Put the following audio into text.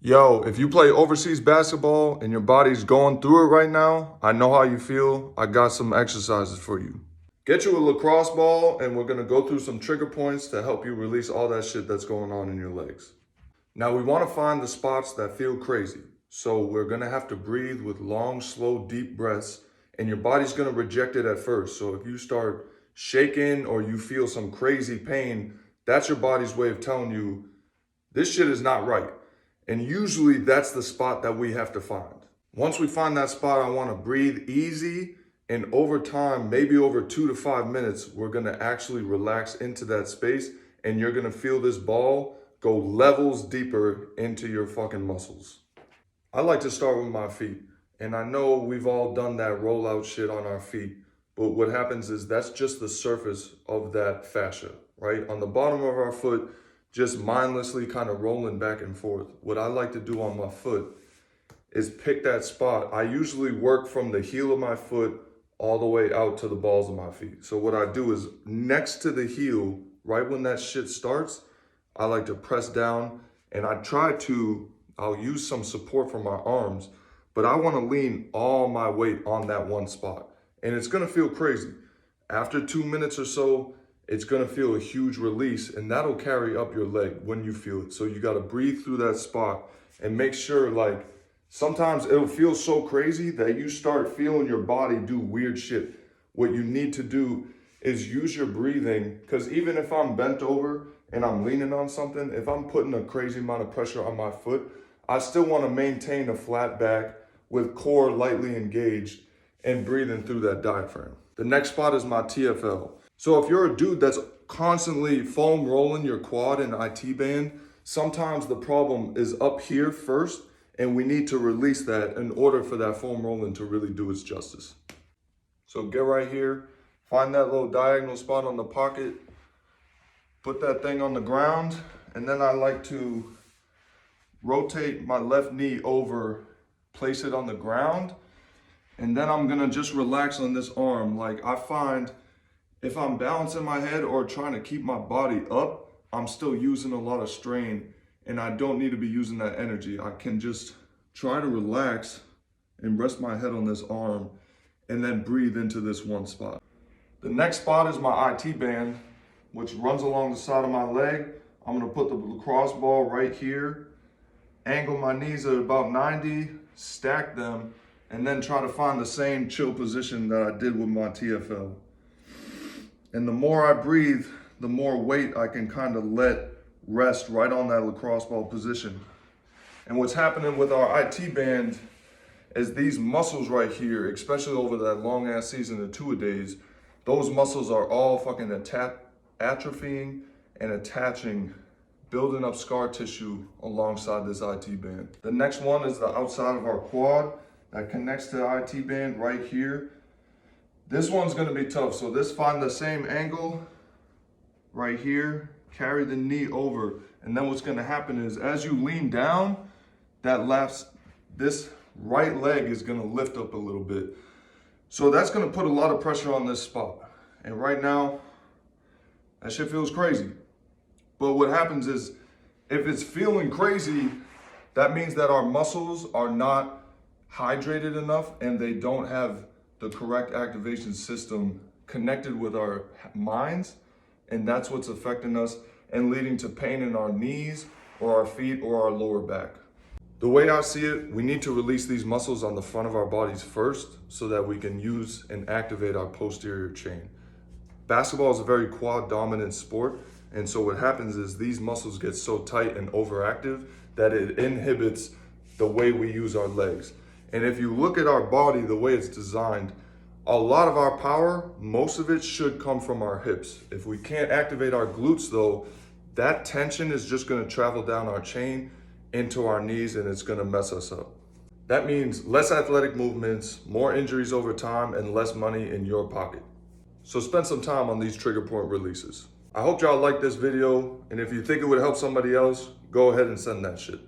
Yo, if you play overseas basketball and your body's going through it right now, I know how you feel. I got some exercises for you. Get you a lacrosse ball and we're gonna go through some trigger points to help you release all that shit that's going on in your legs. Now we wanna find the spots that feel crazy. So we're gonna have to breathe with long, slow, deep breaths, and your body's gonna reject it at first. So if you start shaking or you feel some crazy pain, that's your body's way of telling you this shit is not right. And usually that's the spot that we have to find. Once we find that spot, I want to breathe easy. And over time, maybe over 2 to 5 minutes, we're going to actually relax into that space. And you're going to feel this ball go levels deeper into your fucking muscles. I like to start with my feet. And I know we've all done that rollout shit on our feet. But what happens is that's just the surface of that fascia, right? On the bottom of our foot, just mindlessly kind of rolling back and forth. What I like to do on my foot is pick that spot. I usually work from the heel of my foot all the way out to the balls of my feet. So what I do is next to the heel, right when that shit starts, I like to press down and I'll use some support from my arms, but I want to lean all my weight on that one spot. And it's going to feel crazy. After 2 minutes or so, it's gonna feel a huge release and that'll carry up your leg when you feel it. So you gotta breathe through that spot and make sure, like, sometimes it'll feel so crazy that you start feeling your body do weird shit. What you need to do is use your breathing, because even if I'm bent over and I'm leaning on something, if I'm putting a crazy amount of pressure on my foot, I still wanna maintain a flat back with core lightly engaged and breathing through that diaphragm. The next spot is my TFL. So if you're a dude that's constantly foam rolling your quad and IT band, sometimes the problem is up here first, and we need to release that in order for that foam rolling to really do its justice. So get right here, find that little diagonal spot on the pocket, put that thing on the ground, and then I like to rotate my left knee over, place it on the ground, and then I'm gonna just relax on this arm. Like, I find if I'm balancing my head or trying to keep my body up, I'm still using a lot of strain and I don't need to be using that energy. I can just try to relax and rest my head on this arm and then breathe into this one spot. The next spot is my IT band, which runs along the side of my leg. I'm gonna put the lacrosse ball right here, angle my knees at about 90, stack them, and then try to find the same chill position that I did with my TFL. And the more I breathe, the more weight I can kind of let rest right on that lacrosse ball position. And what's happening with our IT band is these muscles right here, especially over that long ass season of two-a-days, those muscles are all fucking atrophying and attaching, building up scar tissue alongside this IT band. The next one is the outside of our quad that connects to the IT band right here. This one's gonna be tough. So find the same angle right here, carry the knee over. And then what's gonna happen is as you lean down, this right leg is gonna lift up a little bit. So that's gonna put a lot of pressure on this spot. And right now, that shit feels crazy. But what happens is if it's feeling crazy, that means that our muscles are not hydrated enough and they don't have the correct activation system connected with our minds, and that's what's affecting us and leading to pain in our knees or our feet or our lower back. The way I see it, we need to release these muscles on the front of our bodies first so that we can use and activate our posterior chain. Basketball is a very quad dominant sport, and so what happens is these muscles get so tight and overactive that it inhibits the way we use our legs. And if you look at our body, the way it's designed, a lot of our power, most of it should come from our hips. If we can't activate our glutes though, that tension is just gonna travel down our chain into our knees and it's gonna mess us up. That means less athletic movements, more injuries over time, and less money in your pocket. So spend some time on these trigger point releases. I hope y'all liked this video, and if you think it would help somebody else, go ahead and send that shit.